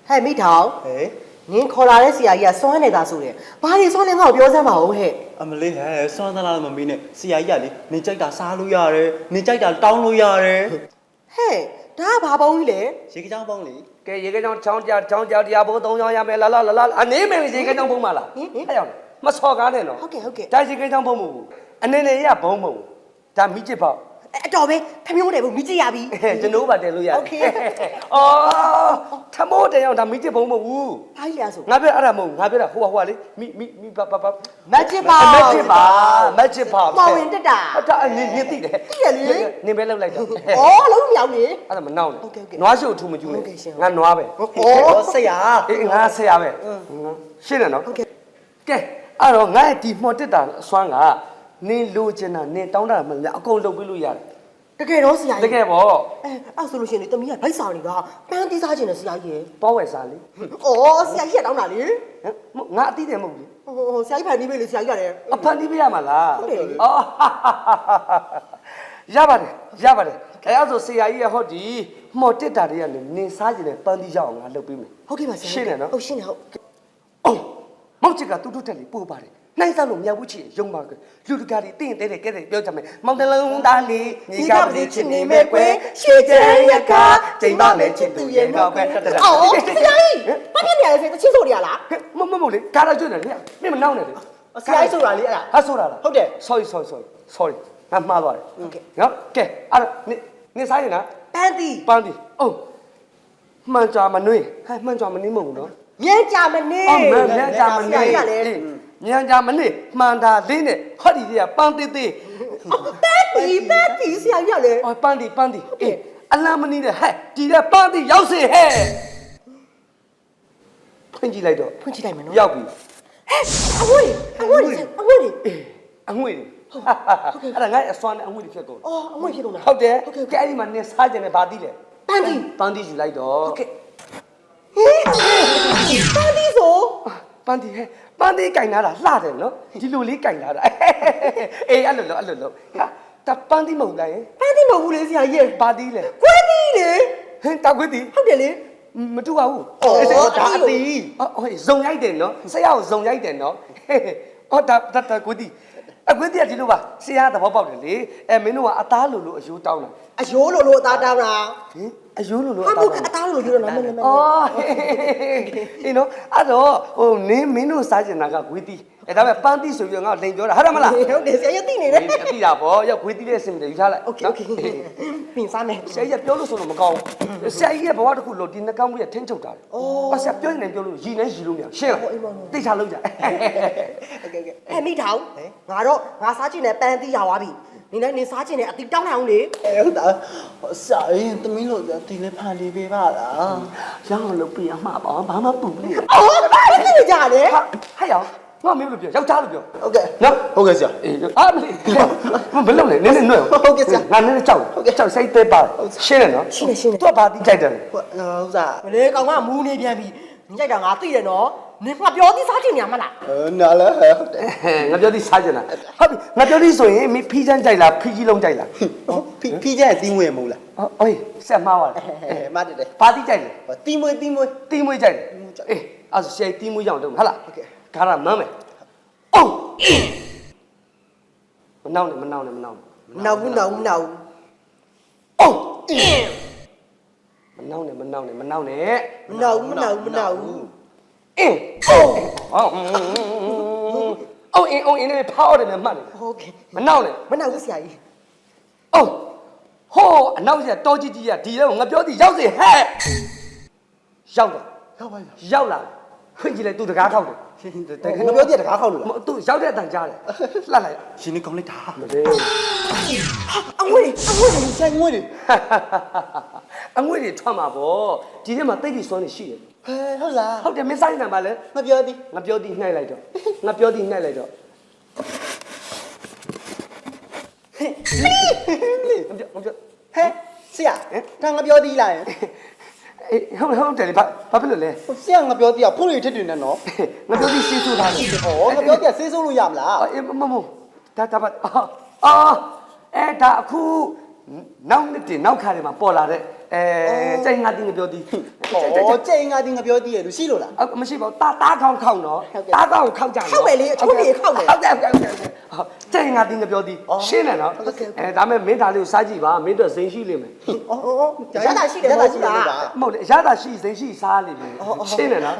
ဟဲ့မိထောင်ဟဲ့နင်းခေါ်လာတဲ့ဆရာကြီးကစွမ်းနေတာဆိုတယ်ဘာတွေစွမ်းလဲငါ့ကိုပြောစမ်းပါဦးဟဲ့အမလေးဟဲ့စွမ်းသလားမမီးနဲ့ဆရာကြီးကလေနေကြိုက်တာစားလို့ရတယ်နေကြိုက်တာတောင်းလို့ရတယ်ဟဲ့ဒါကဘာပုံကြီးလဲရေကကြောင်ပုံလေကဲရေကကြောင်ချောင်းကြတရားဘိုး3ချောင်းရမယ်လာအနေမယ်ရေကကြောင်ပုံမလားဟဲ့ရောက်မစော်ကားနဲ့နော်ဟုတ်ကဲ့ဒါရေကကြောင်ပုံမဟုတ်ဘူးအနေနဲ့ရဘုံမဟုတ်ဒါမိချစ်ပေါ့အတော်ပဲထမျိုးတယ်ဘူးမိကြည့်ရပြီကျွန်တော်ပါတယ်လို့ရတယ်โอเคအော်ထမိုးတယ်အောင်ဒါမိချစ်ဘုံမဟုတ်ဘူးဘာကြီးလဲဆိုငါပြောအဲ့ဒါမဟုတ်ငါပြောတာဟိုကလေမိပါမချစ်ပါမချစ်ပါမောင်ဝင်တက်တာဒါနင်းသိတယ်သိရလေနင်းပဲလောက်လိုက်တော့ဩလုံးမြောက်နေအဲ့ဒါမနောက်နဲ့နွားရှို့ထူမကျူးနဲ့ငါနွားပဲဩဆရာအေးငါဆရာပဲရှင်းတယ်နော်ကဲအဲ့တော့ငါရဲ့ဒီမှော်တက်တာအစွမ်းကနင်းလိုချင်တာနင်းတောင်းတာမလဲအကုန်လုပ်ပြီးလို့ရတယ်တကယ်တော့ဆရာကြီးတကယ်ပေါ့အဲ့ဆိုလို့ရှိရင်တမီးကဗိုက်စာတွေကပန်းတီးစားခြင်းနဲ့ဆရာကြီးရယ်ပေါ့ဝယ်စားလေဩဆရာကြီးကတောင်းတာလေငါအတိတယ်မဟုတ်ဘူးဟိုဆရာကြီးဖန်တီးပေးလေဆရာကြီးကလည်းအဖန်တီးပေးရမှာလားဟုတ်တယ်လေအော်ရပါတယ်အဲ့ဆိုဆရာကြီးရဟောဒီမှော်တက်တာတွေကနင်းစားခြင်းနဲ့ပန်းတီးရအောင်ငါလုပ်ပေးမယ်ဟုတ်ကဲ့ပါဆရာရှင်းတယ်နော်ဟုတ်ရှင်းတယ်ဟုတ်အော်မောက်ချစ်ကတူတူတက်လေပို့ပါတယ်နိုင်စားလို့မြောက်ဘူးချစ်ရုံပါကလူတကာတွေတင်းတဲကဲပြောကြမယ်မောင်တလုံးသားလေးညီကပစီချစ်နေမဲ့ကွယ်ရှေ့ကျန်ရကချိန်ပါမယ်ချစ်သူရဲ့တော့ပဲအော်ဆရာကြီးဘာဖြစ်နေရလဲဆရာတချင်းဆိုရလားမလေဒါတော့ကျွတ်နေလေမင်းမနောက်နဲ့လေဆရာကြီးဆိုတာလေအဲ့ဒါဟာဆိုတာလားဟုတ်တယ် sorry ငါမှားသွားတယ်ဟုတ်ကဲ့နော်ကဲအဲ့နေစားရင်လားပန်းတီအိုးမှန်ကြမနှွေးဟဲ့မှန်ကြမနှင်းမဟုတ်ဘူးနော်မြန်ကြမနေမြန်ကြမနေမြန်ကြမနေမှန်တာလေးနဲ့ဟောဒီတွေကပန်းသေးသေးပန်းတီဆရာကြီးကလည်းပန်းတီအေးအလမ်းမနီးတဲ့ဟဲ့ဒီတဲ့ပန်းတီရောက်စေဟဲ့ဖွင့်ကြည့်လိုက်မယ်နော်ရောက်ပြီအငွေ့အေးအငွေ့အဲ့ဒါငါအစွမ်းနဲ့အငွေ့ဖြစ်ကုန်အော်အငွေ့ဖြစ်ကုန်တာဟုတ်တယ်ကဲအဲ့ဒီမှာနင်စားကြတယ်ဗာတိလေပန်းတီယူလိုက်တော့ဟုတ်ကဲ့ပန်းတီဆိုပန်းတီကင်လာတာလှတယ်နော်ဒီလိုလေးကင်လာတာအေးအဲ့လိုဟာတပန်းတီမဟုတ်လားပန်းတီမဟုတ်ဘူးလေဆရာကြီးဘာတီလဲခွေးတီလေဟင်တာခွေးတီဟုတ်တယ်လေမတူပါဘူးဒါအတီဟိုဇုံရိုက်တယ်နော်ဆရာကိုဇုံရိုက်တယ်နော်ဟောဒါခွေးတီအခွေးတီကဒီလိုပါဆရာသဘောပေါက်တယ်လေမင်းတို့ကအသားလိုအယိုးတောင်းတာအယိုးလိုအသားတောင်းတာဟင်အယိုးလိုအသားလိုပြောတော့မင်းအော်အေးနော်အဲ့တော့ဟိုမင်းတို့စားကျင်တာကခွေးတီဒါပေမဲ့ပန်းတီဆိုပြီးငါလိန်ပြောတာဟုတ်တယ်မလားဟုတ်တယ်ဆရာကြီးသိနေတယ်သိတာပေါ့ရောက်ခွေးတီတဲ့အစင်တွေယူထားလိုက်โอเคပြင်စားမယ်ဆရာကြီးပြောလို့ဆိုလို့မကောင်းဘူးဆရာကြီးရဲ့ဘဝတစ်ခုလို့ဒီနှကောင်းမှုရထင်းချုပ်တာတယ်အော်ဆရာပြောနေပြောလို့ရည်နေရည်လို့မရရှင်းလားသိချလို့ကြโอเคမိထောင်ငါစားချင်တဲ့ပန်းတီးရသွားပြီနင်စားချင်တဲ့အတီတောင်းလိုက်အောင်လေဟုတ်တာဆရာရင်သမီးတို့ဒီလေးဖန်လေးပေးပါလားရအောင်လုပ်ပြအမှားပါဘာမှပူဘူးလေအော်ဘာဖြစ်နေကြလဲဟဲ့ရောငါမင်းလို့ပြောယောက်ျားလို့ပြောဟုတ်ကဲ့နော်ဟုတ်ကဲ့ဆရာအေးမလေးဘယ်လိုလဲနည်းနှွဲ့ဟုတ်ကဲ့ဆရာငါနည်းကြောက်စိတ်သေးပါရှင်းတယ်နော်ရှင်းတယ်သူကဘာတိကြိုက်တယ်ဟုတ်စားမလေးကောင်ကမူးနေပြန်ပြီညိုက်တာငါသိတယ်နော်နင်ငါပြောသည်စားချင်နေမှာလားနားလဲဟုတ်တယ်ငါပြောသည်စားချင်တာဟုတ်ပြီငါပြောသည်ဆိုရင်မင်းဖီးချမ်းကြိုက်လားဖီးကြီးလုံးကြိုက်လားဖီးချမ်းရဲ့တီးမွေးမဟုတ်လားအေးဆက်မှားပါလားမတ်တယ်ဘာတိကြိုက်လဲတီးမွေးကြိုက်တယ်အေးအဲ့ဆိုရှယ်တီးမွေးကြောင်တော့ဟုတ်လားဟုတ်ကဲ့ခါရမမ်းမယ်အော်မနှောင်းနဲ့နောက်ဘူးအော်မနှောင်းနဲ့မနှောက်အေးဘူးအင်းအော်အင်းနဲ့ဖောက်တယ်နဲ့မှတ်တယ်ဟုတ်ကဲ့မနှောင်းနဲ့မနှောက်ဘူးဆရာကြီးအော်ဟောအနောက်ကျတောကြီးကြီးကဒီတော့ငါပြောသည်ရောက်စေဟဲ့ရောက်တယ်ရောက်လာဖွင့်ကြည့်လိုက်သူတကားခောက်တယ်ငါပြောသည်တကားခောက်လို့လားသူရောက်တဲ့အတန်ကြားတယ်လှက်လိုက်ရှင်နေကောင်းလိုက်တာမလေးအငွေ့ဆိုင်ငွေ့တွေအငွေ့တွေထွက်မှာပေါ့ဒီထဲမှာတိတ်ပြီးစွမ်းနေရှိတယ်ဟဲဟုတ်လားဟုတ်တယ်မင်းဆိုင်နံပါလဲငါပြောသည်နှိုက်လိုက်တော့ဟဲ့ဟဲဆရာဒါငါပြောသည်လားအေးဟုတ်တယ်လေဘာဖြစ်လို့လဲဆရာငါပြောသည်ကဖုန်းတွေထစ်တွေနဲ့နော်ငါပြောသည်ဆေးဆိုးထားတယ်ဟောငါပြောသည်ကဆေးဆိုးလို့ရမလားအေးမဒါပါဒါအခုနောက်နှစ်တင်နောက်ခါတွေမှာပေါ်လာတဲ့ ကြိုင်ငါတင်းငပြောသည် ဩကျိန်ငါဒီငါပြောတည်ရလို့ရှိလို့လား မရှိပါဘူးတားခေါင်းခေါင်းနော်တားခေါင်းခေါင်းကြတယ် ခောက်မယ်လေအချိုးကြီးခောက်မယ် ဟုတ်ကဲ့ကြိုင်ငါတင်းငပြောသည်ရှင်းတယ်နော်ဒါမဲ့မင်းသားလေးကိုစားကြည့်ပါမင်းတို့စိန်ရှိလိမ့်မယ် ဩရတာရှိတယ်မဟုတ်ဘူးလား မဟုတ်လေရတာရှိစိန်ရှိစားလိမ့်မယ်ရှင်းတယ်နော်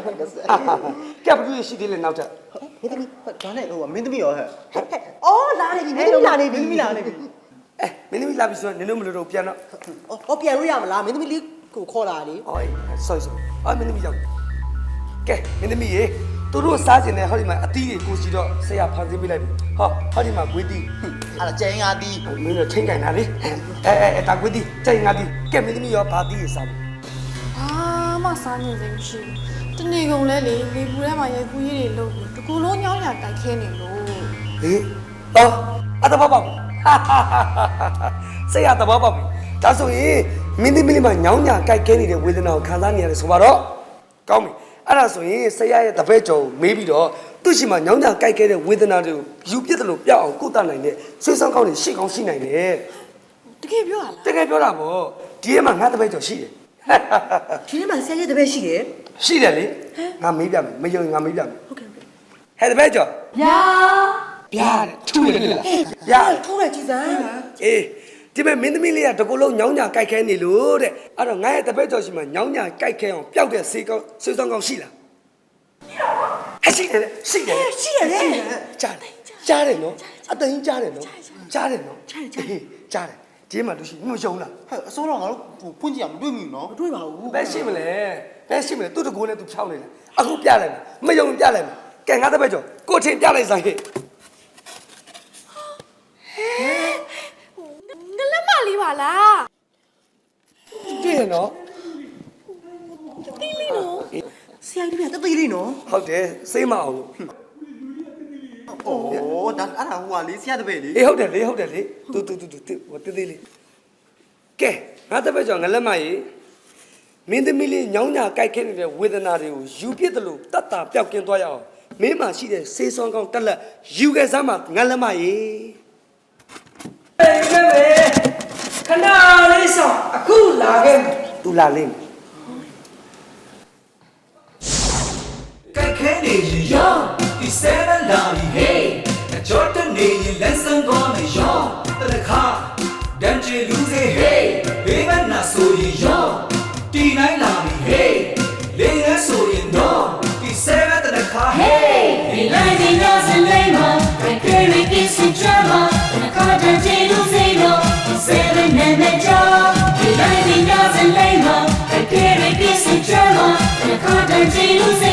ကပ်ဘူးရှိသေးလေနောက်ထပ် မင်းသမီး ဒါနဲ့ဟိုမင်းသမီးရောဟဲ့ လာနေပြီမင်းသမီးလာနေပြီ မင်းသမီးလာနေပြီ မင်းသမီးလာပြီဆိုတော့နင်တို့မလို့တော့ပြန်တော့ ပြန်လို့ရမလားမင်းသမီးလေးကိုခေါ်လာလေ အော်ဆောမင်းသမီးရောကဲမင်းသမီးရေသူတို့စားကျင်တဲ့ဟောဒီမှာအသီးတွေကိုစီတော့ဆရာဖန်ဆင်းပေးလိုက်ပြီဟောဒီမှာဂွေးတီး အဲ့ဒါကျိန်ငါဒီ မင်းတို့ချင်းကန်တာလေတာဂွေးတီးကြိုင်ငါတီးကဲမင်းသမီးရောဘာတီးရစားလဲ ဘာမှစားနေစိမရှိဘူးတနေ့ကုန်လဲလေလေပူထဲမှာရိုက်ကူးရေးတွေလုပ်ပြီးတကူလုံးညောင်းရတိုက်ခဲနေလို့ ဟေးအတဘောပေါက်ဆရာတဘောပေါက်ပြီဒါဆိုရင်မင်းသမီးလေးမှာညောင်းညာကြိုက်ခဲနေတဲ့ဝေဒနာကိုခံစားနေရတယ်ဆိုပါတော့ကောင်းပြီအဲ့ဒါဆိုရင်ဆရာရဲ့တပည့်ကျော်မေးပြီးတော့သူ့ရှိမှာညောင်းညာကြိုက်ခဲတဲ့ဝေဒနာတွေကိုယူပြစ်တယ်လို့ပြောက်အောင်ကုသနိုင်တဲ့ဆွေးဆောင်ကောင်းတွေရှိကောင်းရှိနိုင်တယ် တကယ်ပြောရလား တကယ်ပြောတာပေါ့ဒီထဲမှာငါတပည့်ကျော်ရှိတယ် ဒီထဲမှာဆရာရဲ့တပည့်ရှိတယ် ရှိတယ်လေငါမေးပြမယ်မယုံငါမေးပြမယ်ဟုတ်ကဲ့ဟဲ့တပည့်ကျော် ဗျာ ဗျာထူတယ်လားဗျာ ထိုးလိုက်ကြည်စမ်း အေးဒီမဲ့မင်းသမီးလေးကတကူလုံးညောင်းညာကြိုက်ခဲနေလို့တဲ့အဲ့တော့ငါရဲ့တပည့်ကျော်ရှိမှညောင်းညာကြိုက်ခဲအောင်ပျောက်တဲ့ဆေးကောင်းဆွေးဆောင်ကောင်းရှိလားရှိတယ်ရှိတယ် ရှိရတယ် ကြားတယ်နော်အသိကြားတယ်နော်ကြားတယ်နော်ကြားတယ်ဒီမှာလူရှိညှို့ရှုံလား ဟဲ့အစိုးရငါတို့ဟိုဖွင့်ကြည့်အောင်မတွေ့မိဘူးနော် မတွေ့ပါဘူး ဘယ်ရှိမလဲသူ့တကူနဲ့သူဖြောင်းနေတယ်အခုပြလိုက်မယ်မယုံပြလိုက်မယ်ကဲငါတပည့်ကျော်ကိုထင်ပြလိုက်ဆိုင်ဟဲ့ ငလက်မလေးပါလား တွေ့ရနော် တီးလေးနော် ဆရာကြီးကတသေးလေးနော် ဟုတ်တယ်စိတ်မအောင်လို့ ဩဒါအဲ့ဒါဟိုကလေဆရာတပည့်လေ အေးဟုတ်တယ်လေသူဟိုတေးသေးလေးကဲငါတပည့်ကျော်ငလက်မကြီးမင်းသမီးလေးညောင်းညာကြိုက်ခဲနေတဲ့ဝေဒနာတွေကိုယူပြစ်တယ်လို့တတ်တာပျောက်ကင်းသွားရအောင်မင်းမှာရှိတဲ့ဆေးစွမ်းကောင်းတက်လက်ယူခဲ့စမ်းမှာငလက်မကြီး ခဏလေးဆောင်အခုလာခဲ့မယ် သူလာလိမ့်မယ် ကဲခဲနေရင်ရောဒီဆဲလာလာဟေးအကြောတနေရင်လက်စံသွားမယ်ရောတခါဒန်ချီလူစေဟေးဘေးကနာဆိုရင်ရောတီနိုင်လာပြီဟေးလေးရဲဆိုရင်တော့ဒီဆဲလာတခါဟေး Hey, lightning doesn't labor, and carry kissing trouble, and a cotton to zero, 7 and the job. Hey, lightning doesn't labor, and carry kissing trouble, and a cotton to zero.